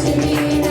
Thank you.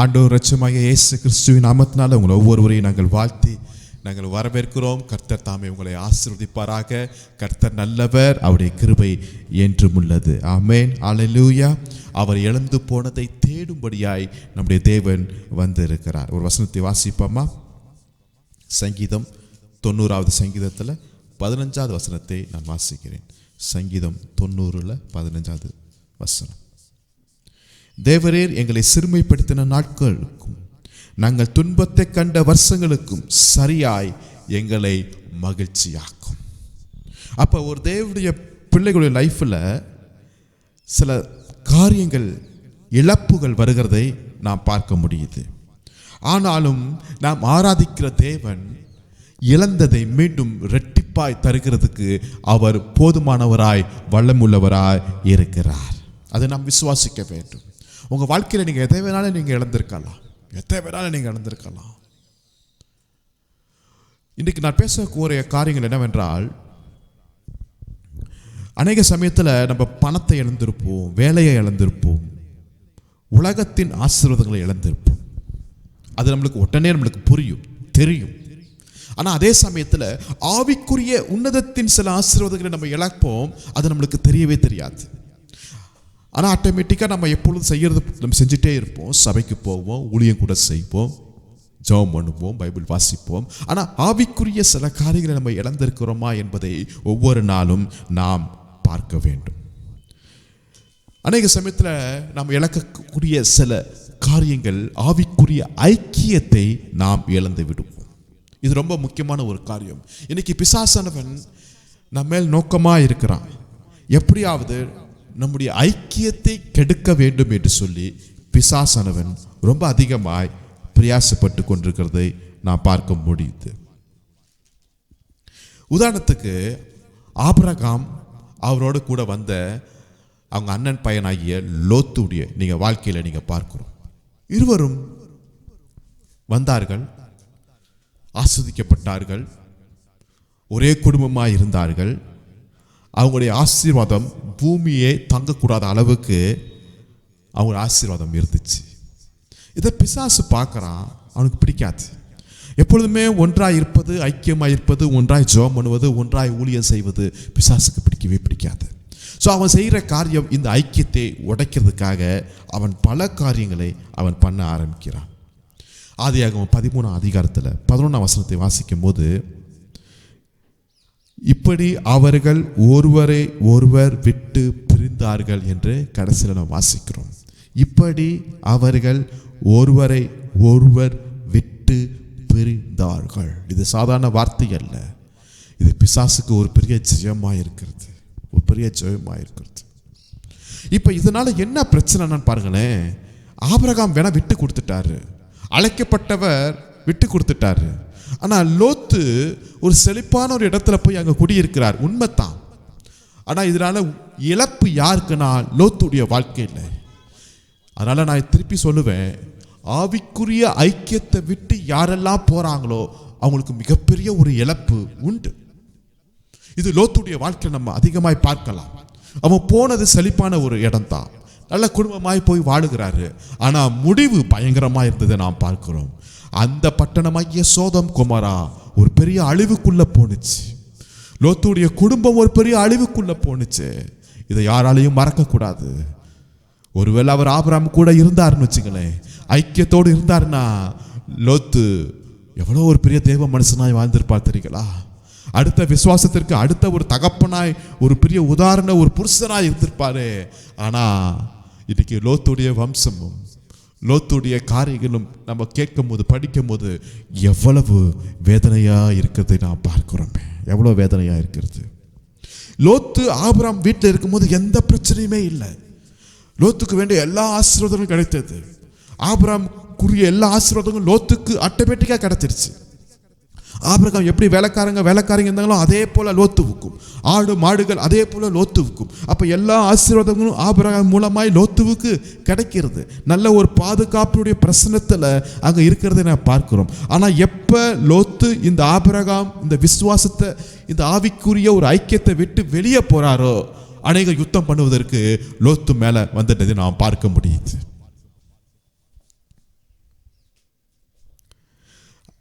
ஆண்டவர் இரட்சகருமாகிய இயேசு கிறிஸ்துவின் நாமத்தினால உங்களை ஒவ்வொருவரையும் நாங்கள் வாழ்த்தி நாங்கள் வரவேற்கிறோம். கர்த்தர் தாமே உங்களை ஆசீர்வதிப்பாராக. கர்த்தர் நல்லவர், அவருடைய கிருபை என்றும் உள்ளது. ஆமென், அல்லேலூயா. அவர் இழந்து போனதை தேடும்படியாய் நம்முடைய தேவன் வந்திருக்கிறார். ஒரு வசனத்தை வாசிப்போமா? சங்கீதம் 90வது சங்கீதத்தில் 15வது வசனத்தை நான் வாசிக்கிறேன். சங்கீதம் 90:15 வசனம். தேவரீர் எங்களை சிறுமைப்படுத்தின நாட்களுக்கும் நாங்கள் துன்பத்தை கண்ட வருஷங்களுக்கும் சரியாய் எங்களை மகிழ்ச்சியாக்கும். அப்போ ஒரு தேவனுடைய பிள்ளைகளுடைய லைஃப்பில் சில காரியங்கள், இழப்புகள் வருகிறதை நாம் பார்க்க முடியுது. ஆனாலும் நாம் ஆராதிக்கிற தேவன் இழந்ததை மீண்டும் இரட்டிப்பாய் தருகிறதுக்கு அவர் போதுமானவராய் வல்லமுள்ளவராய் இருக்கிறார். அதை நாம் விசுவாசிக்க வேண்டும். உங்கள் வாழ்க்கையில் நீங்கள் எதை வேணாலும் நீங்கள் இழந்திருக்கலாம், எதை வேணாலும் நீங்கள் இழந்திருக்கலாம். இன்றைக்கு நான் பேசக்கூடிய காரியங்கள் என்னவென்றால், அநேக சமயத்தில் நம்ம பணத்தை இழந்திருப்போம், வேலையை இழந்திருப்போம், உலகத்தின் ஆசீர்வாதங்களை இழந்திருப்போம். அது நம்மளுக்கு புரியும், தெரியும். ஆனால் அதே சமயத்தில் ஆவிக்குரிய உன்னதத்தின் சில ஆசீர்வாதங்களை நம்ம இழப்போம், அது நம்மளுக்கு தெரியவே தெரியாது. ஆனால் ஆட்டோமேட்டிக்காக நம்ம எப்பொழுதும் செய்கிறது நம்ம செஞ்சுட்டே இருப்போம். சபைக்கு போவோம், ஊழியம் கூட செய்வோம், ஜெபம் பண்ணுவோம், பைபிள் வாசிப்போம். ஆனால் ஆவிக்குரிய சில காரியங்களை நம்ம இழந்திருக்கிறோமா என்பதை ஒவ்வொரு நாளும் நாம் பார்க்க வேண்டும். அநேக சமயத்தில் நாம் இழக்கக்கூடிய சில காரியங்கள், ஆவிக்குரிய ஐக்கியத்தை நாம் இழந்து விடுவோம். இது ரொம்ப முக்கியமான ஒரு காரியம். இன்னைக்கு பிசாசானவன் நம்ம மேல் நோக்கமாக இருக்கிறான். எப்படியாவது நம்முடைய ஐக்கியத்தை கெடுக்க வேண்டும் என்று சொல்லி பிசாசானவன் ரொம்ப அதிகமாய் பிரயாசப்பட்டு கொண்டிருக்கிறதை நான் பார்க்க முடியுது. உதாரணத்துக்கு ஆபிரகாம் அவரோடு கூட வந்த அவங்க அண்ணன் பையனாகிய லோத்துடைய நீங்கள் வாழ்க்கையில் நீங்கள் பார்க்கிறோம். இருவரும் வந்தார்கள், ஆஸ்வதிக்கப்பட்டார்கள், ஒரே குடும்பமாக இருந்தார்கள். அவங்களுடைய ஆசீர்வாதம் பூமியே தங்கக்கூடாத அளவுக்கு அவங்க ஆசீர்வாதம் இருந்துச்சு. இதை பிசாசு பார்க்குறான், அவனுக்கு பிடிக்காது. எப்பொழுதுமே ஒன்றாய் இருப்பது, ஐக்கியமாக இருப்பது, ஒன்றாய் ஜெபம் பண்ணுவது, ஒன்றாய் ஊழியம் செய்வது பிசாசுக்கு பிடிக்கவே பிடிக்காது. ஸோ அவன் செய்கிற காரியம் இந்த ஐக்கியத்தை உடைக்கிறதுக்காக அவன் பல காரியங்களை அவன் பண்ண ஆரம்பிக்கிறான். ஆதியாகமம் 13ஆம் அதிகாரத்தில் 11ஆம் வசனத்தை வாசிக்கும் போது, இப்படி அவர்கள் ஒருவரை ஒருவர் விட்டு பிரிந்தார்கள் என்று கடைசியில் நாம் வாசிக்கிறோம். இப்படி அவர்கள் ஒருவரை ஒருவர் விட்டு பிரிந்தார்கள். இது சாதாரண வார்த்தை அல்ல. இது பிசாசுக்கு ஒரு பெரிய ஜெயமாக இருக்கிறது, ஒரு பெரிய ஜெயமாக இருக்கிறது. இப்போ இதனால என்ன பிரச்சனைன்னு பாருங்களேன். ஆபிரகாம் வேணா விட்டு கொடுத்துட்டாரு, அழைக்கப்பட்டவர் விட்டு கொடுத்துட்டாரு. ஆனால் லோத்து ஒரு செழிப்பான ஒரு இடத்துல போய் அங்கே குடியிருக்கிறார், உண்மைத்தான். ஆனால் இதனால இழப்பு யாருக்குன்னா லோத்துடைய வாழ்க்கையில். அதனால நான் திருப்பி சொல்லுவேன், ஆவிக்குரிய ஐக்கியத்தை விட்டு யாரெல்லாம் போறாங்களோ அவங்களுக்கு மிகப்பெரிய ஒரு இழப்பு உண்டு. இது லோத்துடைய வாழ்க்கையில் நம்ம அதிகமாய் பார்க்கலாம். அவன் போனது செழிப்பான ஒரு இடம் தான், நல்ல குடும்பமாய் போய் வாழுகிறாரு. ஆனால் முடிவு பயங்கரமாக இருந்ததை நாம் பார்க்கிறோம். அந்த பட்டணமாகிய சோதம் கொமரா ஒரு பெரிய அழிவுக்குள்ள போனுச்சு. லோத்துடைய குடும்பம் ஒரு பெரிய அழிவுக்குள்ள போனுச்சு. இதை யாராலையும் மறக்கக்கூடாது. ஒருவேளை அவர் ஆபிரகாம் கூட இருந்தாருன்னு வச்சுங்களேன், ஐக்கியத்தோடு இருந்தாருன்னா லோத்து எவ்வளோ ஒரு பெரிய தேவ மனுஷனாய் வாழ்ந்திருப்பார் தெரியுங்களா? அடுத்த விசுவாசத்திற்கு அடுத்த ஒரு தகப்பனாய், ஒரு பெரிய உதாரண ஒரு புருஷனாய் இருந்திருப்பாரு. ஆனால் இன்னைக்கு லோத்துடைய வம்சமும் லோத்துடைய காரியங்களும் நம்ம கேட்கும் போது, படிக்கும் போது எவ்வளவு வேதனையா இருக்கிறதை நாம் பார்க்கிறோம். எவ்வளோ வேதனையா இருக்கிறது. லோத்து ஆபிரகாம் வீட்டில் இருக்கும்போது எந்த பிரச்சனையுமே இல்லை. லோத்துக்கு வேண்டிய எல்லா ஆசீர்வாதங்களும் கிடைத்தது. ஆபிரகாமுக்குரிய எல்லா ஆசீர்வாதங்களும் லோத்துக்கு ஆட்டோமேட்டிக்காக கிடைச்சிருச்சு. ஆபிரகாம் எப்படி வேலைக்காரங்க இருந்தாங்களோ அதே போல லோத்துவுக்கும், ஆடு மாடுகள் அதே போல லோத்துவுக்கும். அப்போ எல்லா ஆசீர்வாதங்களும் ஆபிரகாம் மூலமாய் லோத்துவுக்கு கிடைக்கிறது. நல்ல ஒரு பாதுகாப்புடைய பிரசனத்தில் அங்கே இருக்கிறத நான் பார்க்கிறோம். ஆனால் எப்போ லோத்து இந்த ஆபிரகாம் இந்த விசுவாசத்தை, இந்த ஆவிக்குரிய ஒரு ஐக்கியத்தை விட்டு வெளியே போறாரோ, அநேக யுத்தம் பண்ணுவதற்கு லோத்து மேலே வந்துட்டதை நாம் பார்க்க முடியுது.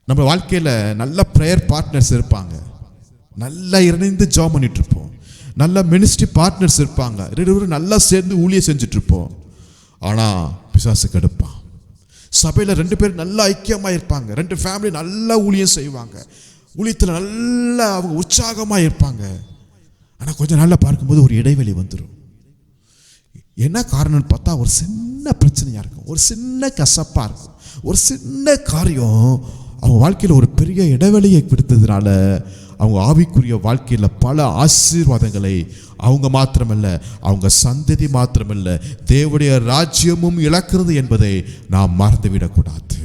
நம்ம வாழ்க்கையில் நல்ல ப்ரேயர் பார்ட்னர்ஸ் இருப்பாங்க, நல்லா இணைந்து ஜாப் பண்ணிட்டு இருப்போம். நல்ல மினிஸ்ட்ரி பார்ட்னர்ஸ் இருப்பாங்க, ரெண்டு நல்லா சேர்ந்து ஊழியம் செஞ்சுட்டு இருப்போம். ஆனால் பிசாசு கெடுப்பான். சபையில் ரெண்டு பேர் நல்லா ஐக்கியமாக இருப்பாங்க, ரெண்டு ஃபேமிலி நல்லா ஊழியம் செய்வாங்க, ஊழியத்தில் நல்லா அவங்க உற்சாகமாக இருப்பாங்க. ஆனால் கொஞ்சம் நாளில் பார்க்கும்போது ஒரு இடைவெளி வந்துடும். என்ன காரணம்னு பார்த்தா ஒரு சின்ன பிரச்சனையாக இருக்கும், ஒரு சின்ன கசப்பாக இருக்கும், ஒரு சின்ன காரியம் அவங்க வாழ்க்கையில் ஒரு பெரிய இடைவெளியை கொடுத்ததுனால அவங்க ஆவிக்குரிய வாழ்க்கையில் பல ஆசீர்வாதங்களை அவங்க மாத்திரமல்ல, அவங்க சந்ததி மாத்திரமல்ல, தேவனுடைய ராஜ்யமும் இழக்கிறது என்பதை நாம் மறந்துவிடக்கூடாது.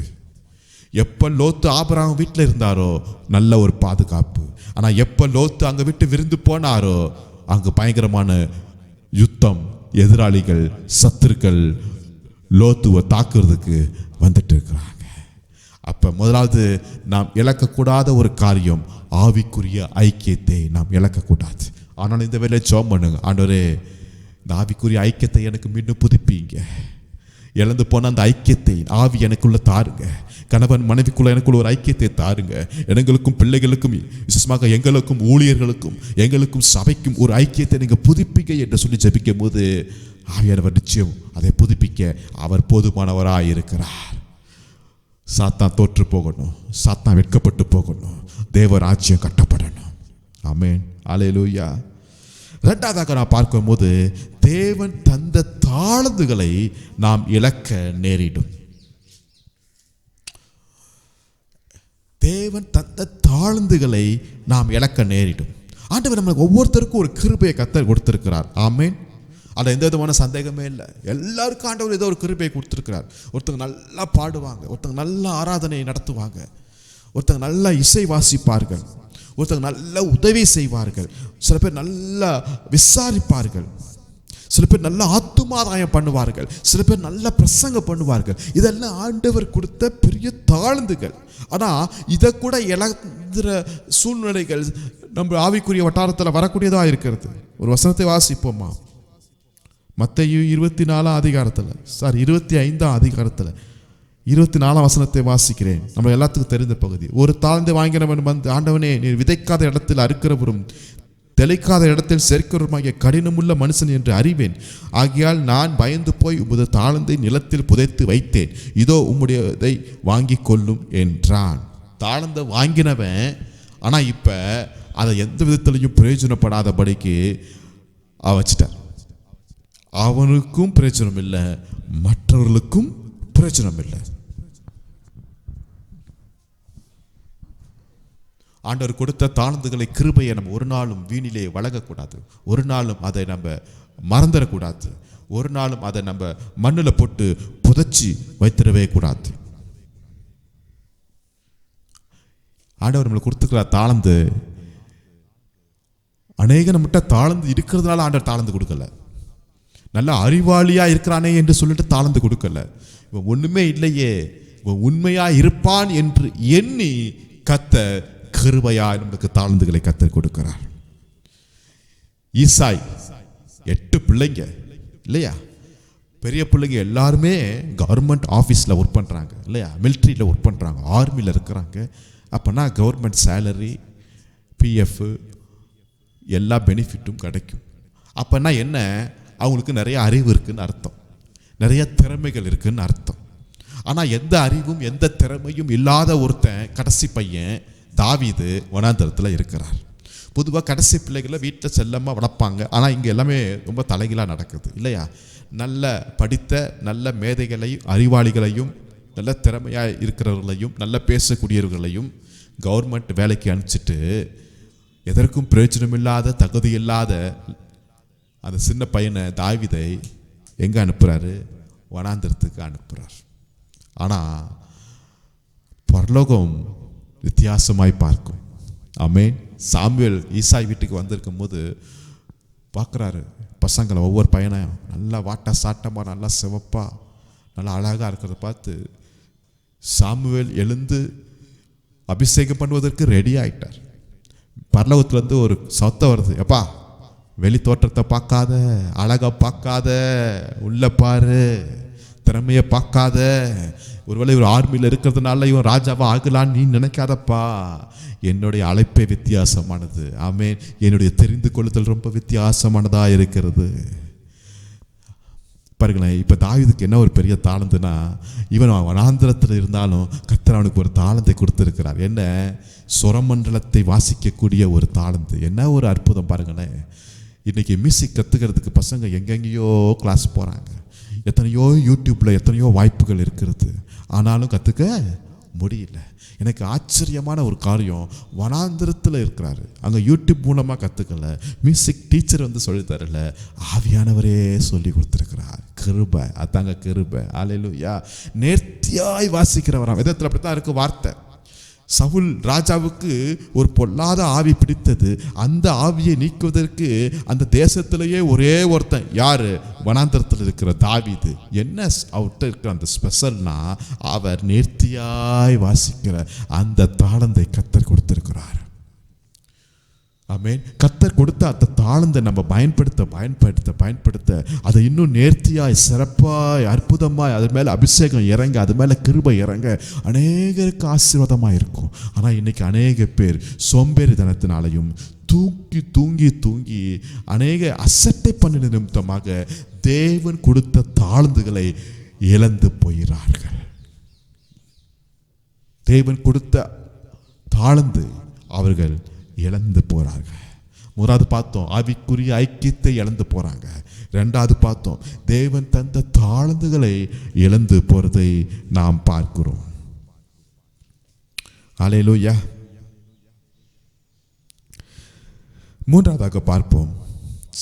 எப்போ லோத்து ஆபிரகாம் வீட்டில் இருந்தாரோ நல்ல ஒரு பாதுகாப்பு. ஆனால் எப்போ லோத்து அங்கே விட்டு விருந்து போனாரோ அங்கே பயங்கரமான யுத்தம், எதிராளிகள், சத்துருக்கள் லோத்துவை தாக்குறதுக்கு வந்துட்டு இருக்கிறாங்க. அப்போ முதலாவது நாம் இழக்கக்கூடாத ஒரு காரியம் ஆவிக்குரிய ஐக்கியத்தை நாம் இழக்கக்கூடாது. ஆனால் இந்த வேலையை ஜெபம் பண்ணுங்க, ஆண்டவரே இந்த ஆவிக்குரிய ஐக்கியத்தை எனக்கு மீண்டும் புதுப்பிங்க. இழந்து போன அந்த ஐக்கியத்தை ஆவி எனக்குள்ள தாருங்க. கணவன் மனைவிக்குள்ள எனக்குள்ள ஒரு ஐக்கியத்தை தாருங்க. எங்களுக்கும் பிள்ளைகளுக்கும் விசேஷமாக எங்களுக்கும் ஊழியர்களுக்கும் எங்களுக்கும் சபைக்கும் ஒரு ஐக்கியத்தை நீங்கள் புதுப்பிக்க என்று சொல்லி ஜெபிக்கும் போது ஆவியானவர் நிச்சயம் அதை புதுப்பிக்க அவர் போதுமானவராக இருக்கிறார். சாத்தான் தோற்று போகணும், சாத்தான் வெட்கப்பட்டு போகணும், தேவ ராஜ்யம் கட்டப்படணும். ஆமென், அல்லேலூயா. இரண்டாவதாக நான் பார்க்கும்போது தேவன் தந்த தாளந்துகளை நாம் இழக்க நேரிடும். தேவன் தந்த தாளந்துகளை நாம் இழக்க நேரிடும். ஆண்டவர் நம்மளுக்கு ஒவ்வொருத்தருக்கும் ஒரு கிருபையை கர்த்தர் கொடுத்திருக்கிறார். ஆமென், அதில் எந்த விதமான சந்தேகமே இல்லை. எல்லாருக்கும் ஆண்டவர் ஏதோ ஒரு கிருபையை கொடுத்துருக்கிறார். ஒருத்தங்க நல்லா பாடுவாங்க, ஒருத்தங்க நல்லா ஆராதனை நடத்துவாங்க, ஒருத்தங்க நல்லா இசை வாசிப்பார்கள், ஒருத்தங்க நல்ல உதவி செய்வார்கள், சில பேர் நல்லா விசாரிப்பார்கள், சில பேர் நல்ல ஆத்துமாதாயம் பண்ணுவார்கள், சில பேர் நல்ல பிரசங்கம் பண்ணுவார்கள். இதெல்லாம் ஆண்டவர் கொடுத்த பெரிய தாழ்ந்துகள். ஆனால் இதை கூட இழந்துற சூழ்நிலைகள் நம்ம ஆவிக்குரிய வட்டாரத்தில் வரக்கூடியதாக இருக்கிறது. ஒரு வசனத்தை வாசிப்போமா? மத்தேயு 24 அதிகாரத்தில் 25 அதிகாரத்தில் 24 வசனத்தை வாசிக்கிறேன். நம்ம எல்லாத்துக்கும் தெரிந்த பகுதி. ஒரு தாழ்ந்து வாங்கினவன் வந்து, ஆண்டவனே நீர் விதைக்காத இடத்தில் அறுக்கிறவரும் தெளிக்காத இடத்தில் சேர்க்கிறவருமாகிய கடினமுள்ள மனுஷன் என்று அறிவேன். ஆகையால் நான் பயந்து போய் உமது தாழ்ந்தை நிலத்தில் புதைத்து வைத்தேன். இதோ உம்முடையதை வாங்கி கொள்ளும் என்றான். தாழ்ந்த வாங்கினவன், ஆனால் இப்போ அதை எந்த விதத்திலையும் பிரயோஜனப்படாதபடிக்கு வச்சிட்டார். அவனுக்கும் பிரயோஜனம் இல்லை, மற்றவர்களுக்கும் பிரயோஜனம் இல்லை. ஆண்டவர் கொடுத்த தாழ்ந்துகளை கிருபையை நம்ம ஒரு நாளும் வீணிலே வழங்கக்கூடாது, ஒரு நாளும் அதை நம்ம மறந்துடக்கூடாது, ஒரு நாளும் அதை நம்ம மண்ணில் போட்டு புதைச்சி வைத்திடவே கூடாது. ஆண்டவர் நம்மளுக்கு கொடுத்துக்கிற தாழ்ந்து அநேக நம்மகிட்ட தாழ்ந்து இருக்கிறதுனால ஆண்டவர் தாழ்ந்து கொடுக்கல. நல்ல அறிவாளியாக இருக்கிறானே என்று சொல்லிட்டு தாழ்ந்து கொடுக்கல. இவன் ஒன்றுமே இல்லையே, இவன் உண்மையாக இருப்பான் என்று எண்ணி கர்த்தர் கிருபையாய் நம்மளுக்கு தாழ்ந்துகளை கர்த்தர் கொடுக்கிறார். ஈசாய் 8 பிள்ளைங்க இல்லையா? பெரிய பிள்ளைங்க எல்லாருமே கவர்மெண்ட் ஆஃபீஸில் ஒர்க் பண்ணுறாங்க இல்லையா? மிலிட்ரியில் ஒர்க் பண்ணுறாங்க, ஆர்மியில் இருக்கிறாங்க. அப்போனா கவர்மெண்ட் சேலரி, பிஎஃப் எல்லா பெனிஃபிட்டும் கிடைக்கும். அப்போனா என்ன, அவங்களுக்கு நிறைய அறிவு இருக்குதுன்னு அர்த்தம், நிறைய திறமைகள் இருக்குதுன்னு அர்த்தம். ஆனால் எந்த அறிவும் எந்த திறமையும் இல்லாத ஒருத்தன் கடைசி பையன் தாவீது வனாந்தரத்தில் இருக்கிறார். பொதுவாக கடைசி பிள்ளைகளை வீட்டில் செல்லமாக வளர்ப்பாங்க. ஆனால் இங்கே எல்லாமே ரொம்ப தலைகீழாக நடக்குது இல்லையா? நல்ல படித்த நல்ல மேதைகளையும் அறிவாளிகளையும் நல்ல திறமையாக இருக்கிறவர்களையும் நல்ல பேசக்கூடியவர்களையும் கவர்மெண்ட் வேலைக்கு அனுப்பிச்சிட்டு எதற்கும் பிரயோஜனம் இல்லாத தகுதி இல்லாத அந்த சின்ன பையனை தாவீதை எங்கே அனுப்புகிறாரு? வனாந்தரத்துக்கு அனுப்புகிறார். ஆனால் பரலோகம் வித்தியாசமாய் பார்க்கும். ஆமென். சாமுவேல் ஈசாய் வீட்டுக்கு வந்திருக்கும் போது பார்க்குறாரு பசங்களை, ஒவ்வொரு பையனையும் நல்லா வாட்டா சாட்டமாக நல்லா சிவப்பா நல்லா அழகாக இருக்கிறத பார்த்து சாமுவேல் எழுந்து அபிஷேகம் பண்ணுவதற்கு ரெடி ஆகிட்டார். பரலோகத்துலேருந்து ஒரு சத்தம் வருது, எப்பா வெளி தோற்றத்தை பார்க்காத, அழகை பார்க்காத, உள்ள பாரு, திறமையை பார்க்காத. ஒருவேளை இவர் ஆர்மியில் இருக்கிறதுனால இவன் ராஜாவா ஆகலான்னு நீ நினைக்காதப்பா. என்னுடைய அழைப்பே வித்தியாசமானது. ஆமென். என்னுடைய தெரிந்து கொள்ளுதல் ரொம்ப வித்தியாசமானதா இருக்கிறது. பாருங்களேன், இப்போ தாவீதுக்கு என்ன ஒரு பெரிய தாளந்துனா, இவன் வனாந்திரத்தில் இருந்தாலும் கர்த்தர் அவனுக்கு ஒரு தாளந்தை கொடுத்துருக்கிறார். என்ன? சுரமண்டலத்தை வாசிக்கக்கூடிய ஒரு தாளந்து. என்ன ஒரு அற்புதம் பாருங்களேன். இன்றைக்கி மியூசிக் கற்றுக்கிறதுக்கு பசங்க எங்கெங்கேயோ கிளாஸ் போகிறாங்க. எத்தனையோ யூடியூப்பில் எத்தனையோ வாய்ப்புகள் இருக்கிறது. ஆனாலும் கற்றுக்க முடியல. எனக்கு ஆச்சரியமான ஒரு காரியம், வனாந்திரத்தில் இருக்கிறாரு, அங்கே யூடியூப் மூலமாக கற்றுக்கல, மியூசிக் டீச்சர் வந்து சொல்லித்தரல, ஆவியானவரே சொல்லி கொடுத்துருக்கிறார். கிருபை, அதாங்க கிருபை. அல்லேலூயா. நேர்த்தியாய் வாசிக்கிறவராம். வேதத்தில் அப்படித்தான் இருக்கு வார்த்தை. சவுல் ராஜாவுக்கு ஒரு பொல்லாத ஆவி பிடித்தது. அந்த ஆவியை நீக்குவதற்கு அந்த தேசத்திலேயே ஒரே ஒருத்தன், யாரு? வனாந்தரத்தில் இருக்கிற தாவீது. என்ன அவர்கிட்ட இருக்கிற அந்த ஸ்பெஷல்னா, அவர் நேர்த்தியாய் வாசிக்கிற அந்த தாளந்தை கர்த்தர் கொடுத்திருக்கிறார். ஆமென். கர்த்தர் கொடுத்த அந்த தாளந்தை நம்ம பயன்படுத்த அதை இன்னும் நேர்த்தியாய், சிறப்பாய், அற்புதமாய் அது மேலே அபிஷேகம் இறங்க, அது மேலே கிருபை இறங்க அநேகருக்கு ஆசீர்வாதமாக இருக்கும். ஆனால் இன்னைக்கு அநேக பேர் சோம்பேறித்தனத்தினாலையும் தூங்கி அநேக அசட்டை பண்ணின நிமித்தமாக தேவன் கொடுத்த தாளந்துகளை இழந்து போகிறார்கள். தேவன் கொடுத்த தாளந்து அவர்கள் இழந்து போறார்கள். முதலாவது பார்த்தோம், ஆவிக்குரிய ஐக்கியத்தை இழந்து போறாங்க. ரெண்டாவது பார்த்தோம், தேவன் தந்த தாளந்துகளை இழந்து போறதை நாம் பார்க்கிறோம். அல்லேலூயா. மூன்றாவதாக பார்ப்போம்,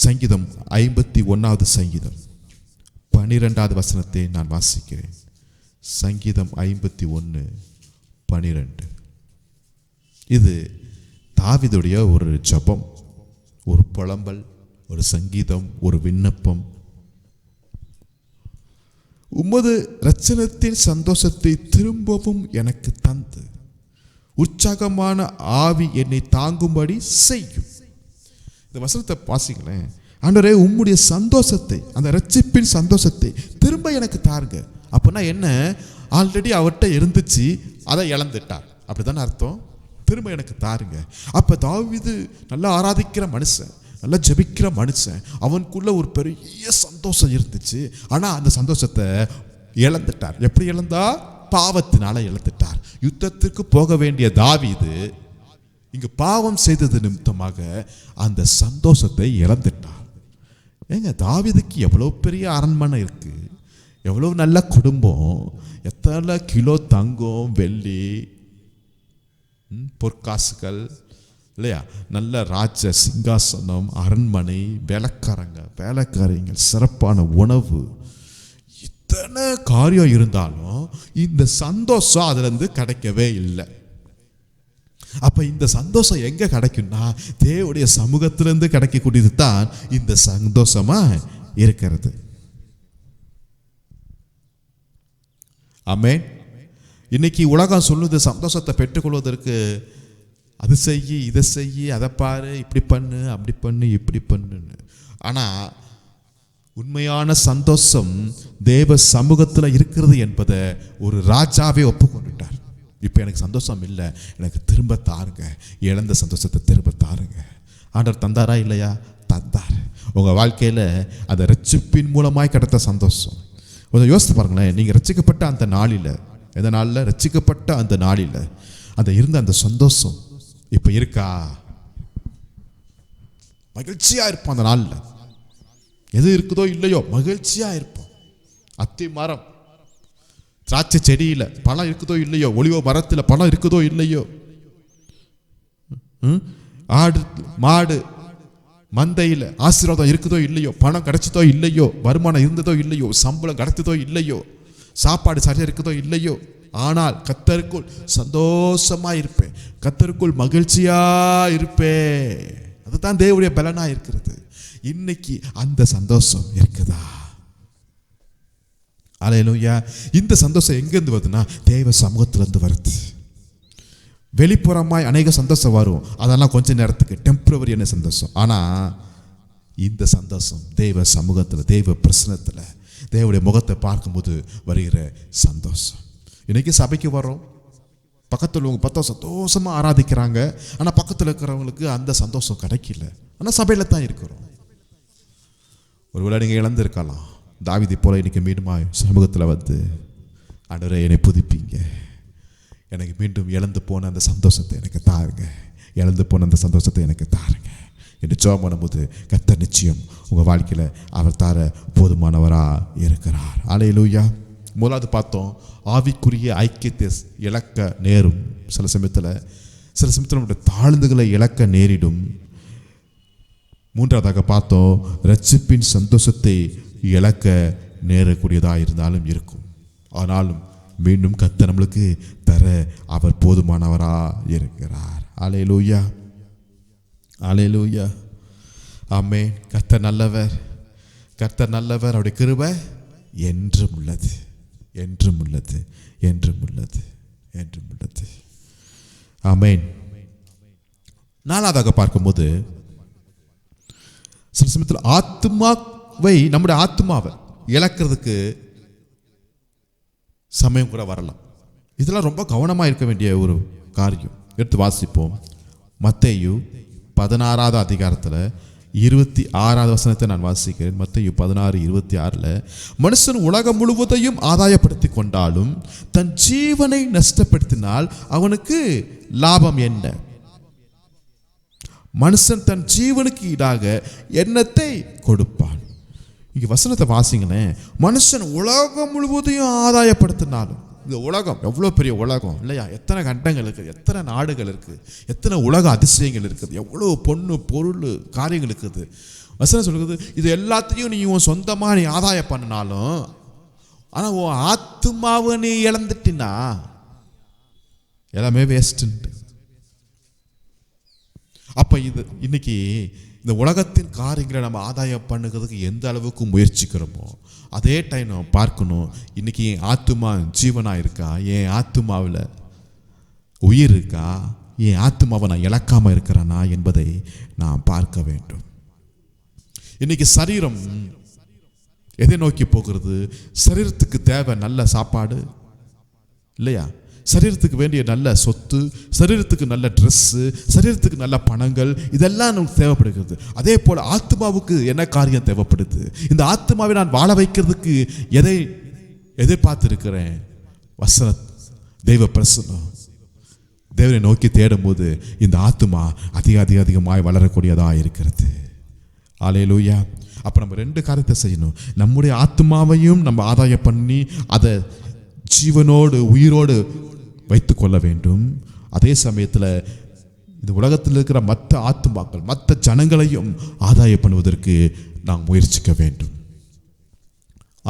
சங்கீதம் 51வது சங்கீதம் 12வது வசனத்தை நான் வாசிக்கிறேன். சங்கீதம் 51:12. இது தாவீதுடைய ஒரு ஜெபம், ஒரு புலம்பல், ஒரு சங்கீதம், ஒரு விண்ணப்பம். உமது இரட்சணத்தின் சந்தோஷத்தை திரும்பவும் எனக்கு தந்து உற்சாகமான ஆவி என்னை தாங்கும்படி செய்யும். இந்த வசனத்தை வாசிங்களேன். ஆண்டவரே, உம்முடைய சந்தோஷத்தை, அந்த இரட்சிப்பின் சந்தோஷத்தை திரும்ப எனக்கு தாருங்க. அப்படின்னா என்ன? ஆல்ரெடி அவர்கிட்ட இருந்துச்சு, அதை இழந்துட்டார், அப்படிதானே அர்த்தம். திரும்ப எனக்கு தாருங்க. அப்போ தாவீது நல்லா ஆராதிக்கிற மனுஷன், நல்லா ஜெபிக்கிற மனுஷன், அவனுக்குள்ள ஒரு பெரிய சந்தோஷம் இருந்துச்சு. ஆனால் அந்த சந்தோஷத்தை இழந்துட்டார். எப்படி இழந்தா? பாவத்தினால இழந்துட்டார். யுத்தத்திற்கு போக வேண்டிய தாவீது இங்கு பாவம் செய்தது நிமித்தமாக அந்த சந்தோஷத்தை இழந்துட்டார். ஏங்க, தாவீதுக்கு எவ்வளோ பெரிய அரண்மனை இருக்கு, எவ்வளோ நல்ல குடும்பம், எத்தனை கிலோ தங்கம், வெள்ளி, பொற்காசுகள் இல்லையா, நல்ல ராஜ சிங்காசனம், அரண்மனை, வேலைக்காரங்கள், சிறப்பான உணவு, இத்தனை காரியம் இருந்தாலும் இந்த சந்தோஷம் அதுல இருந்து கிடைக்கவே இல்லை. அப்ப இந்த சந்தோஷம் எங்க கிடைக்கும்னா, தேவனுடைய சமூகத்திலிருந்து கிடைக்கக்கூடியது தான் இந்த சந்தோஷமா இருக்கிறது. ஆமென். இன்னைக்கு உலகம் சொல்லுது, சந்தோஷத்தை பெற்றுக்கொள்வதற்கு அது செய்யி, இதை செய்யி, அதை பாரு, இப்படி பண்ணு, அப்படி பண்ணு, இப்படி பண்ணுன்னு. ஆனால் உண்மையான சந்தோஷம் தேவ சமூகத்தில் இருக்கிறது என்பதை ஒரு ராஜாவே ஒப்புக்கொண்டுட்டார். இப்போ எனக்கு சந்தோஷம் இல்லை, எனக்கு திரும்ப தாருங்க, இழந்த சந்தோஷத்தை திரும்ப தாருங்க. ஆண்டவர் தந்தாரா இல்லையா? தந்தார். உங்கள் வாழ்க்கையில் அந்த ரட்சிப்பின் மூலமாய் கிடைத்த சந்தோஷம். கொஞ்சம் யோசித்து பாருங்களேன். நீங்கள் ரட்சிக்கப்பட்ட அந்த நாளில், எந்த நாளில்? ரட்சிக்கப்பட்ட அந்த நாளில் அந்த இருந்த அந்த சந்தோஷம் இப்போ இருக்கா? மகிழ்ச்சியாக இருப்போம் அந்த நாளில். எது இருக்குதோ இல்லையோ மகிழ்ச்சியாக இருப்போம். அத்தி மரம், திராட்சை செடியில் பழம் இருக்குதோ இல்லையோ, ஒலிவ மரத்தில் பழம் இருக்குதோ இல்லையோ, ஆடு மாடு மந்தையில் ஆசீர்வாதம் இருக்குதோ இல்லையோ, பணம் கிடைச்சதோ இல்லையோ, வருமானம் இருந்ததோ இல்லையோ, சம்பளம் கிடைத்ததோ இல்லையோ, சாப்பாடு சரியா இருக்குதோ இல்லையோ, ஆனால் கர்த்தருக்குள் சந்தோஷமா இருப்பேன், கர்த்தருக்குள் மகிழ்ச்சியா இருப்பேன். அதுதான் தேவனுடைய பலனா இருக்கிறது. இன்னைக்கு அந்த சந்தோஷம் இருக்குதா? அல்லேலூயா. இந்த சந்தோஷம் எங்கேருந்து வருதுன்னா, தேவ சமூகத்திலிருந்து வருது. வெளிப்புறமாய் அநேக சந்தோஷம் வரும், அதெல்லாம் கொஞ்ச நேரத்துக்கு டெம்பரவரியான சந்தோஷம். ஆனால் இந்த சந்தோஷம் தேவ சமூகத்தில், தேவ பிரசனத்தில், தேவனுடைய முகத்தை பார்க்கும்போது வருகிற சந்தோஷம். இன்னைக்கு சபைக்கு வரோம், பக்கத்தில் உள்ளவங்க பார்த்தா சந்தோஷமாக ஆராதிக்கிறாங்க. ஆனால் பக்கத்தில் இருக்கிறவங்களுக்கு அந்த சந்தோஷம் கிடைக்கல. ஆனால் சபையில் தான் இருக்கிறோம். ஒருவேளை நீங்கள் இழந்திருக்கலாம். தாவீதை போல இன்னைக்கு மீண்டும் சமூகத்தில் வந்து ஆண்டவரே என்னை புதுப்பிங்க, எனக்கு மீண்டும் இழந்து போன அந்த சந்தோஷத்தை எனக்கு தாருங்க, இழந்து போன அந்த சந்தோஷத்தை எனக்கு தாருங்க என்று ஜெபம் பண்ணும்போது கர்த்தர் நிச்சயம் உங்கள் வாழ்க்கையில் அவர் தார போதுமானவராக இருக்கிறார். அல்லேலூயா. முதலாவது பார்த்தோம், ஆவிக்குரிய ஐக்கியத்தை இழக்க நேரும். சில சமயத்தில் நம்முடைய தாழ்ந்துகளை இழக்க நேரிடும். மூன்றாவதாக பார்த்தோம், ரட்சிப்பின் சந்தோஷத்தை இழக்க நேரக்கூடியதாக இருந்தாலும் இருக்கும். ஆனாலும் மீண்டும் கர்த்தர் நம்மளுக்கு தர அவர் போதுமானவராக இருக்கிறார். அல்லேலூயா, அல்லேலூயா, ஆமென். கர்த்தர் நல்லவர், கர்த்தர் நல்லவர். அவருடைய கிருபை என்றும் உள்ளது, என்றும் உள்ளது, என்றும் உள்ளது, என்றும் உள்ளது. ஆமென். நாலாவதாக பார்க்கும்போது சில சமயத்தில் ஆத்மாவை, நம்முடைய ஆத்மாவை இழக்கிறதுக்கு சமயம் கூட வரலாம். இதெல்லாம் ரொம்ப கவனமாக இருக்க வேண்டிய ஒரு காரியம். எடுத்து வாசிப்போம். மத்தேயு 16வது அதிகாரத்தில் 26வது வசனத்தை நான் வாசிக்கிறேன். மத்தேயு 16:26, மனுஷன் உலகம் முழுவதையும் ஆதாயப்படுத்தி கொண்டாலும் தன் ஜீவனை நஷ்டப்படுத்தினால் அவனுக்கு லாபம் என்ன? மனுஷன் தன் ஜீவனுக்கு ஈடாக எண்ணத்தை கொடுப்பான். இங்கே வசனத்தை வாசிங்கண்ணே. மனுஷன் உலகம் முழுவதையும் ஆதாயப்படுத்தினாலும், இந்த உலகம் எவ்வளோ பெரிய உலகம் இல்லையா? எத்தனை கண்டங்கள் இருக்குது, எத்தனை நாடுகள் இருக்குது, எத்தனை உலக அதிசயங்கள் இருக்குது, எவ்வளோ பொண்ணு பொருள் காரியங்கள் இருக்குது. வசனம் சொல்லுது, இது எல்லாத்தையும் நீ உன் சொந்தமாக நீ ஆதாயம் பண்ணினாலும், ஆனால் உன் ஆத்மாவை நீ இழந்துட்டினா எல்லாமே வேஸ்ட்டு. அப்போ இது இன்னைக்கு இந்த உலகத்தின் காரியங்களை நம்ம ஆதாயம் பண்ணுறதுக்கு எந்த அளவுக்கு முயற்சிக்கிறோமோ அதே டைம் நம்ம பார்க்கணும், இன்னைக்கு என் ஆத்துமா ஜீவனாக இருக்கா, என் ஆத்துமாவில் உயிர் இருக்கா, என் ஆத்துமாவை நான் இழக்காமல் இருக்கிறேனா என்பதை நான் பார்க்க வேண்டும். இன்னைக்கு சரீரம் எதை நோக்கி போகிறது? சரீரத்துக்கு தேவை நல்ல சாப்பாடு இல்லையா? சரீரத்துக்கு வேண்டிய நல்ல சொத்து, சரீரத்துக்கு நல்ல ட்ரெஸ்ஸு, சரீரத்துக்கு நல்ல பணங்கள், இதெல்லாம் நமக்கு தேவைப்படுகிறது. அதே போல் ஆத்மாவுக்கு என்ன காரியம் தேவைப்படுது? இந்த ஆத்மாவை நான் வாழ வைக்கிறதுக்கு எதை எதிர்பார்த்திருக்கிறேன்? வசன, தெய்வ பிரசன்னம். தேவனை நோக்கி தேடும் போது இந்த ஆத்மா அதிகமாய் வளரக்கூடியதாக இருக்கிறது. அல்லேலூயா. அப்போ நம்ம ரெண்டு காரியத்தை செய்யணும். நம்முடைய ஆத்மாவையும் நம்ம ஆதாயம் பண்ணி அதை ஜீவனோடு உயிரோடு வைத்து கொள்ள வேண்டும். அதே சமயத்தில் இந்த உலகத்தில் இருக்கிற மற்ற ஆத்துமாக்கள், மற்ற ஜனங்களையும் ஆதாயம் பண்ணுவதற்கு நாம் முயற்சிக்க வேண்டும்.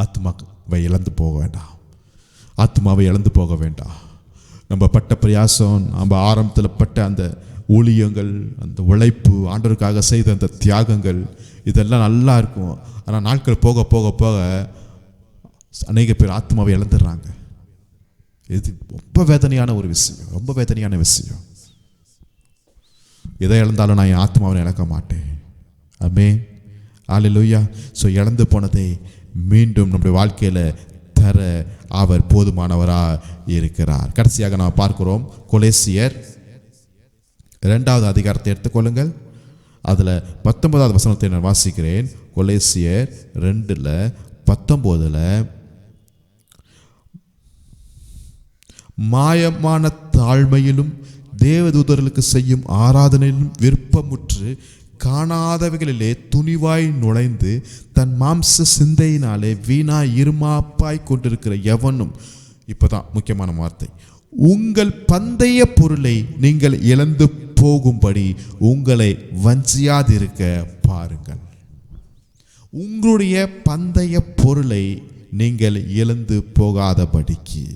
ஆத்மாவை இழந்து போக வேண்டாம், ஆத்மாவை இழந்து போக வேண்டாம். நம்ம பட்ட பிரயாசம், நம்ம ஆரம்பத்தில் பட்ட அந்த ஊழியங்கள், அந்த உழைப்பு, ஆண்டவருக்காக செய்த அந்த தியாகங்கள், இதெல்லாம் நல்லா இருக்கும். ஆனால் நாட்கள் போக போக போக அநேக பேர் ஆத்மாவை இழந்துடுறாங்க. இது ரொம்ப வேதனையான ஒரு விஷயம், ரொம்ப வேதனையான விஷயம். எதை இழந்தாலும் நான் என் ஆத்மாவை இழக்க மாட்டேன். ஆமென், அல்லேலூயா. ஸோ இழந்து போனதை மீண்டும் நம்முடைய வாழ்க்கையில் தர அவர் போதுமானவராக இருக்கிறார். கடைசியாக நாம் பார்க்கிறோம், கொலேசியர் 2வது அதிகாரத்தை எடுத்துக்கொள்ளுங்கள். அதில் 19வது வசனத்தை நான் வாசிக்கிறேன். கொலேசியர் 2:19, மாயமான தாழ்மையிலும் தேவதூதர்களுக்கு செய்யும் ஆராதனையிலும் விருப்பமுற்று காணாதவைகளிலே துணிவாய் நுழைந்து தன் மாம்ச சிந்தையினாலே வீணாய் இருமாப்பாய் கொண்டிருக்கிற எவனும், இப்போதான் முக்கியமான வார்த்தை, உங்கள் பந்தய பொருளை நீங்கள் இழந்து போகும்படி உங்களை வஞ்சியாதிருக்க பாருங்கள். உங்களுடைய பந்தய பொருளை நீங்கள் இழந்து போகாதபடிக்கு.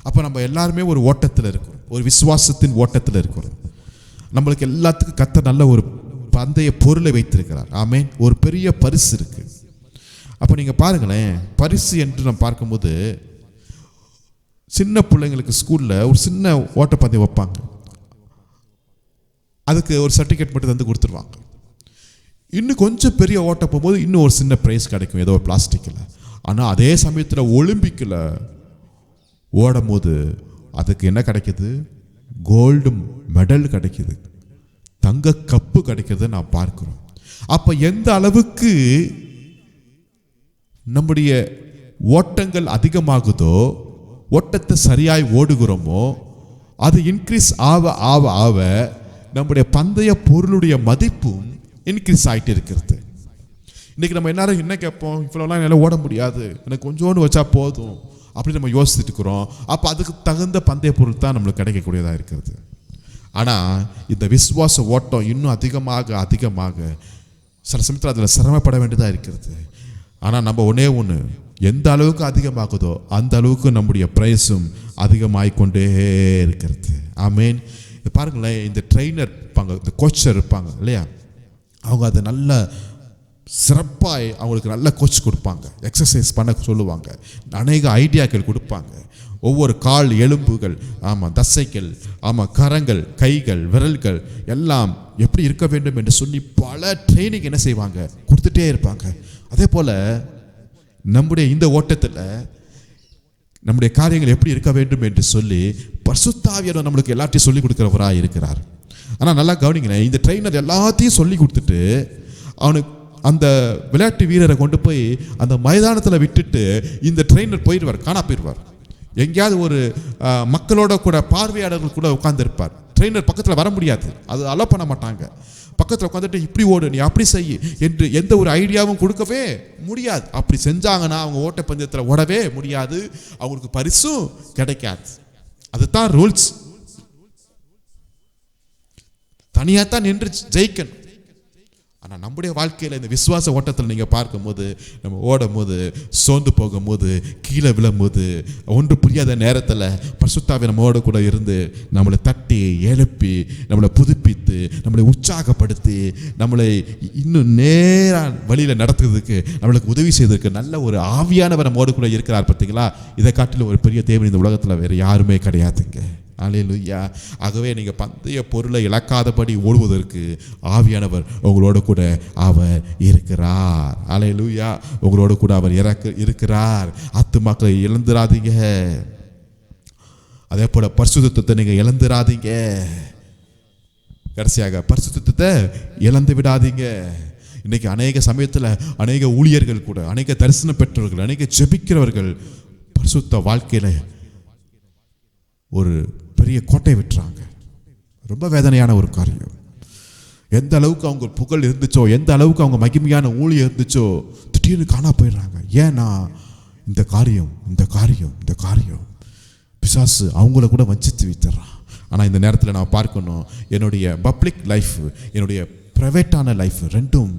அப்போ நம்ம எல்லாருமே ஒரு ஓட்டத்தில் இருக்கிறோம், ஒரு விசுவாசத்தின் ஓட்டத்தில் இருக்கிறோம். நம்மளுக்கு எல்லாத்துக்கும் கர்த்தர் நல்ல ஒரு பந்தய பொருளை வைத்திருக்கிறார். ஆமென். ஒரு பெரிய பரிசு இருக்கு. அப்போ நீங்கள் பாருங்களேன், பரிசு என்று நம்ம பார்க்கும்போது சின்ன பிள்ளைங்களுக்கு ஸ்கூலில் ஒரு சின்ன ஓட்டப்பந்தயம் வைப்பாங்க. அதுக்கு ஒரு சர்டிஃபிகேட் மட்டும் தந்து கொடுத்துருவாங்க. இன்னும் கொஞ்சம் பெரிய ஓட்டம் போகும்போது இன்னும் ஒரு சின்ன ப்ரைஸ் கிடைக்கும், ஏதோ ஒரு பிளாஸ்டிக்கில். ஆனால் அதே சமயத்தில் ஒலிம்பிக்கில் ஓடும் போது அதுக்கு என்ன கிடைக்கிது? கோல்டு மெடல் கிடைக்கிது, தங்க கப்பு கிடைக்கிறத நான் பார்க்கிறோம். அப்போ எந்த அளவுக்கு நம்முடைய ஓட்டங்கள் அதிகமாகுதோ, ஓட்டத்தை சரியாய் ஓடுகிறோமோ, அது இன்க்ரீஸ் ஆக ஆக ஆக நம்முடைய பந்தய பொருளுடைய மதிப்பும் இன்க்ரீஸ் ஆகிட்டு இருக்கிறது. இன்றைக்கி நம்ம எல்லாரும் என்ன கேட்போம்? இவ்வளோலாம் என்னால் ஓட முடியாது, எனக்கு கொஞ்சோண்டு வச்சா போதும் அப்படின்னு நம்ம யோசிச்சுட்டு இருக்கிறோம். அப்போ அதுக்கு தகுந்த பந்தய பொருள் தான் நம்மளுக்கு கிடைக்கக்கூடியதாக இருக்கிறது. ஆனால் இந்த விசுவாச ஓட்டம் இன்னும் அதிகமாக அதிகமாக சில சமயத்தில் அதில் சிரமப்பட வேண்டியதாக இருக்கிறது. ஆனால் நம்ம ஒன்று எந்த அளவுக்கு அதிகமாகுதோ அந்த அளவுக்கு நம்முடைய பிரைஸும் அதிகமாகிக்கொண்டே இருக்கிறது. ஆமேன். இது பாருங்களேன், இந்த ட்ரெயினர் இருப்பாங்க, இந்த கோச்சர் இருப்பாங்க இல்லையா, அவங்க அதை நல்ல சிறப்பாக அவங்களுக்கு நல்ல கோச் கொடுப்பாங்க, எக்ஸசைஸ் பண்ண சொல்லுவாங்க, அநேக ஐடியாக்கள் கொடுப்பாங்க. ஒவ்வொரு கால் எலும்புகள், ஆமாம் தசைகள், ஆமாம் கரங்கள், கைகள், விரல்கள் எல்லாம் எப்படி இருக்க வேண்டும் என்று சொல்லி பல ட்ரைனிங் என்ன செய்வாங்க, கொடுத்துட்டே இருப்பாங்க. அதே போல் நம்முடைய இந்த ஓட்டத்தில் நம்முடைய காரியங்கள் எப்படி இருக்க வேண்டும் என்று சொல்லி பரிசுத்த ஆவியானவர் நம்மளுக்கு எல்லாத்தையும் சொல்லி கொடுக்குறவராக இருக்கிறார். ஆனால் நல்லா கவனிங்களேன், இந்த ட்ரெயினர் எல்லாத்தையும் சொல்லி கொடுத்துட்டு அவனுக்கு அந்த விளையாட்டு வீரரை கொண்டு போய் அந்த மைதானத்தில் விட்டுட்டு இந்த ட்ரெயினர் போயிடுவார், காணா போயிடுவார். எங்கேயாவது ஒரு மக்களோட கூட பார்வையாளர்கள் கூட உட்கார்ந்துருப்பார். ட்ரெயினர் பக்கத்தில் வர முடியாது, அது அலோ பண்ண மாட்டாங்க. பக்கத்தில் உட்காந்துட்டு இப்படி ஓடு, நீ அப்படி செய் என்று எந்த ஒரு ஐடியாவும் கொடுக்கவே முடியாது. அப்படி செஞ்சாங்கன்னா அவங்க ஓட்டப்பந்தயத்தில் ஓடவே முடியாது, அவங்களுக்கு பரிசும் கிடைக்காது. அதுதான் ரூல்ஸ். தனியாக தான் நின்று ஜெயிக்கணும். ஆனால் நம்முடைய வாழ்க்கையில் இந்த விசுவாச ஓட்டத்தில் நீங்கள் பார்க்கும்போது, நம்ம ஓடும் போது, சோர்ந்து போகும்போது, கீழே விழும்போது, ஒன்று புரியாத நேரத்தில் பரிசுத்தாவி நம்மோடு கூட இருந்து நம்மளை தட்டி எழுப்பி நம்மளை புதுப்பித்து நம்மளை உற்சாகப்படுத்தி நம்மளை இன்னும் நேரான வழியில் நடத்துறதுக்கு நம்மளுக்கு உதவி செய்வதற்கு நல்ல ஒரு ஆவியானவர் நம்மோடு கூட இருக்கிறார். பார்த்தீங்களா? இதை காட்டிலும் ஒரு பெரிய தேவன் இந்த உலகத்தில் வேறு யாருமே கிடையாதுங்க. அல்லேலூயா. ஆகவே நீங்கள் பந்தய பொருளை இழக்காதபடி ஓடுவதற்கு ஆவியானவர் உங்களோடு கூட அவர் இருக்கிறார். அல்லேலூயா. உங்களோடு கூட அவர் இருக்கிறார். ஆத்துமாக்களை இழந்துராதீங்க. அதே போல பரிசுத்தத்தை நீங்கள் இழந்துராதீங்க. கடைசியாக பரிசுத்தத்தை இழந்து விடாதீங்க. இன்னைக்கு அநேக சமயத்தில் அநேக ஊழியர்கள் கூட, அநேக தரிசனம் பெற்றவர்கள், அநேக ஜெபிக்கிறவர்கள் பரிசுத்த வாழ்க்கையில் ஒரு பெரிய கோட்டை விட்டுறாங்க. ரொம்ப வேதனையான ஒரு காரியம். எந்த அளவுக்கு அவங்க புகழ் இருந்துச்சோ, எந்த அளவுக்கு அவங்க மகிமையான ஊழியம் இருந்துச்சோ, திடீர்னு காணா போயிடுறாங்க. ஏன்னா இந்த காரியம் பிசாசு அவங்கள கூட வஞ்சித்து வைத்துறான். ஆனால் இந்த நேரத்தில் நான் பார்க்கணும், என்னுடைய பப்ளிக் லைஃப், என்னுடைய ப்ரைவேட்டான லைஃப் ரெண்டும்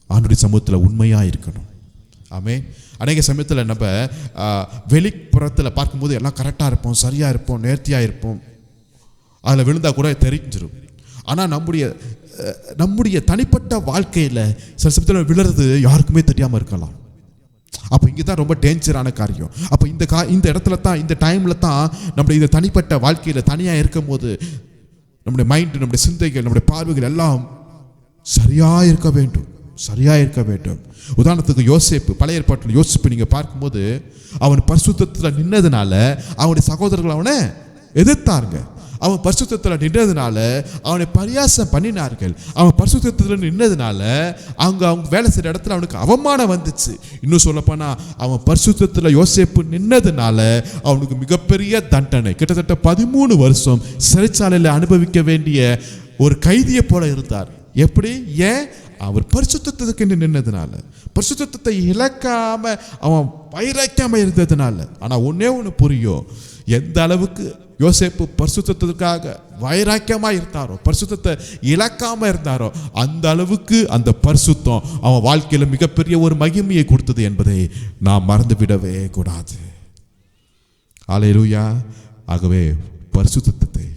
ஆண்டுடைய சமூகத்தில் உண்மையாக இருக்கணும். ஆமே. அநேக சமயத்தில் நம்ம வெளிப்புறத்தில் பார்க்கும்போது எல்லாம் கரெக்டாக இருப்போம், சரியாக இருப்போம், நேர்த்தியாக இருப்போம், அதில் விழுந்தால் கூட தெரிஞ்சிடும். ஆனால் நம்முடைய தனிப்பட்ட வாழ்க்கையில் சில சமயத்தில் விழுறது யாருக்குமே தெரியாமல் இருக்கலாம். அப்போ இங்கே தான் ரொம்ப டேஞ்சரான காரியம். அப்போ இந்த இடத்துல தான், இந்த டைமில் தான் நம்முடைய இந்த தனிப்பட்ட வாழ்க்கையில் தனியாக இருக்கும் போது நம்முடைய மைண்டு, நம்முடைய சிந்தைகள், நம்முடைய பார்வைகள் எல்லாம் சரியாக இருக்க வேண்டும். உதாரணத்துக்கு யோசேப்பு, பழைய ஏற்பாட்டில் யோசேப்பு நீங்கள் பார்க்கும்போது அவன் பரிசுத்தத்தில் நின்னதுனால அவனுடைய சகோதரர்கள் அவனை எதிர்த்தாங்க. அவன் பரிசுத்தத்தில் நின்றதுனால அவனை பரியாசம் பண்ணினார்கள். அவன் பரிசுத்தத்தில் நின்றதுனால அவங்க வேலை செய்கிற இடத்துல அவனுக்கு அவமானம் வந்துச்சு. இன்னும் சொல்லப்போனால் அவன் பரிசுத்தத்தில் யோசேப்பு நின்றதுனால அவனுக்கு மிகப்பெரிய தண்டனை, கிட்டத்தட்ட 13 வருஷம் சிறைச்சாலையில் அனுபவிக்க வேண்டிய ஒரு கைதியை போல இருந்தார். எப்படி? ஏன்? அவர் பரிசுத்தத்துக்கு நின்றதுனால, பரிசுத்தத்தை இழக்காம அவன் வைராக்கியமா இருந்ததுனால. ஆனா ஒண்ணு புரியும், எந்த அளவுக்கு யோசேப்பு பரிசுத்தத்துக்காக வைராக்கியமா இருந்தாரோ, பரிசுத்தத்தை இழக்காம இருந்தாரோ, அந்த அளவுக்கு அந்த பரிசுத்தம் அவன் வாழ்க்கையில மிகப்பெரிய ஒரு மகிமையை கொடுத்தது என்பதை நாம் மறந்துவிடவே கூடாது. அல்லேலூயா. ஆகவே பரிசுத்தத்தை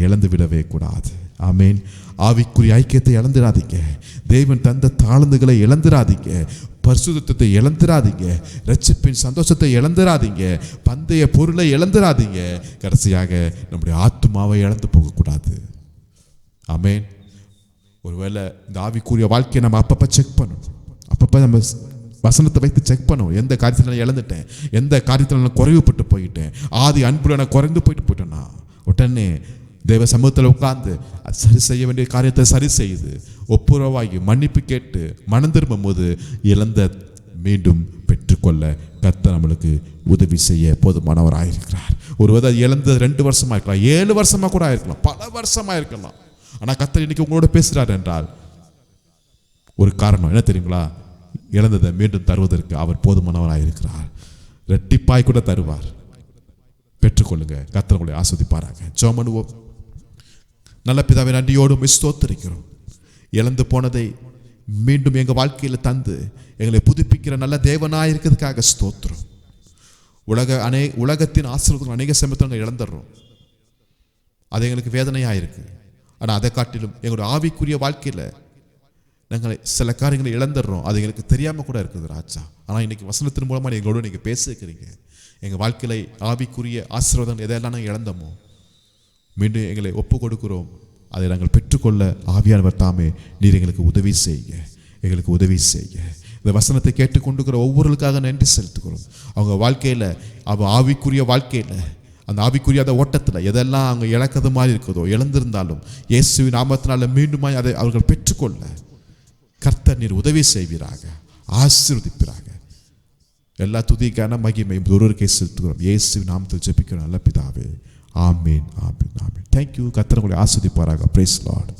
இழந்து விடவே கூடாது. ஆமேன். ஆவிக்குரிய ஐக்கியத்தை இழந்துடாதீங்க. தேவன் தந்த தாளந்துகளை இழந்துடாதீங்க. பரிசுத்தத்தை இழந்துடாதீங்க. ரட்சிப்பின் சந்தோஷத்தை இழந்துடாதீங்க. பந்தய பொருளை இழந்துடாதீங்க. கடைசியாக நம்முடைய ஆத்துமாவை இழந்து போகக்கூடாது. ஆமேன். ஒருவேளை இந்த ஆவிக்குரிய வாழ்க்கையை நம்ம அப்பப்போ செக் பண்ணணும். அப்பப்போ நம்ம வசனத்தை வைத்து செக் பண்ணுவோம். எந்த காரியத்தில் நான் இழந்துட்டேன், எந்த காரியத்தில் நான் குறைவுபட்டு போயிட்டேன், ஆதி அன்புல நான் குறைந்து போயிட்டேன்னா உடனே தேவ சமூகத்தில் உட்கார்ந்து சரி செய்ய வேண்டிய காரியத்தை சரி செய்து ஒப்புரவாகி மன்னிப்பு கேட்டு மனம் திரும்பும் போது இழந்த மீண்டும் பெற்றுக்கொள்ள கர்த்தர் நம்மளுக்கு உதவி செய்ய போதுமானவராயிருக்கிறார். ஒருவேளை இழந்தது 2 வருஷமா இருக்கலாம், 7 வருஷமா கூட ஆயிருக்கலாம், பல வருஷமா இருக்கலாம். ஆனால் கர்த்தர் இன்னைக்கு உங்களோட பேசுகிறார் என்றால் ஒரு காரணம் என்ன தெரியுங்களா? இழந்ததை மீண்டும் தருவதற்கு அவர் போதுமானவராயிருக்கிறார். ரெட்டிப்பாய் கூட தருவார். பெற்றுக்கொள்ளுங்க. கர்த்தர் உங்களை ஆஸ்வதிப்பாராங்க. ஜெபம் பண்ணுவோம். நல்ல பிதாவே, நன்றியோடு ஸ்தோத்திரிக்கிறோம். இழந்து போனதை மீண்டும் எங்கள் வாழ்க்கையில் தந்து எங்களை புதுப்பிக்கிற நல்ல தேவனாக இருக்கிறதுக்காக ஸ்தோத்திரம். உலகத்தின் ஆசீர்வாதங்கள் அநேக சமயத்தில் இழந்துடுறோம். அது எங்களுக்கு வேதனையாக இருக்கு. ஆனால் அதை காட்டிலும் எங்களுடைய ஆவிக்குரிய வாழ்க்கையில் நாங்கள் சில காரியங்களை இழந்துடுறோம். அது எங்களுக்கு தெரியாமல் கூட இருக்குது ராஜா. ஆனால் இன்னைக்கு வசனத்தின் மூலமாக எங்களோட நீங்கள் பேசிக்கிறீங்க. எங்கள் வாழ்க்கையில் ஆவிக்குரிய ஆசீர்வாதங்கள் எதெல்லாம் நாங்கள் இழந்தோமோ மீண்டும் எங்களை ஒப்பு கொடுக்கிறோம். அதை நாங்கள் பெற்றுக்கொள்ள ஆவியானவர் தாமே நீர் எங்களுக்கு உதவி செய்ய, எங்களுக்கு உதவி செய்ய. இந்த வசனத்தை கேட்டுக்கொண்டுக்கிற ஒவ்வொருவருக்காக நன்றி செலுத்துகிறோம். அவங்க வாழ்க்கையில் ஆவிக்குரிய வாழ்க்கையில் அந்த ஆவிக்குரிய அந்த ஓட்டத்தில் எதெல்லாம் அவங்க இழக்கிறது மாதிரி இருக்குதோ, இழந்திருந்தாலும் இயேசுவின் நாமத்தினால மீண்டுமாய் அதை அவர்கள் பெற்றுக்கொள்ள கர்த்தர் நீர் உதவி செய்வீராக, ஆசீர்வதிப்பீராக. எல்லா துதிக்கான மகிமை ஒருவருக்கே செலுத்துகிறோம். இயேசுவின் நாமத்தில் ஜெபிக்கிறோம் நல்ல பிதாவே. ஆமேன், ஆமேன், ஆமேன். தேங்க்யூ. கர்த்தர் உங்களை ஆசீர்வதிப்பாராக. Praise Lord.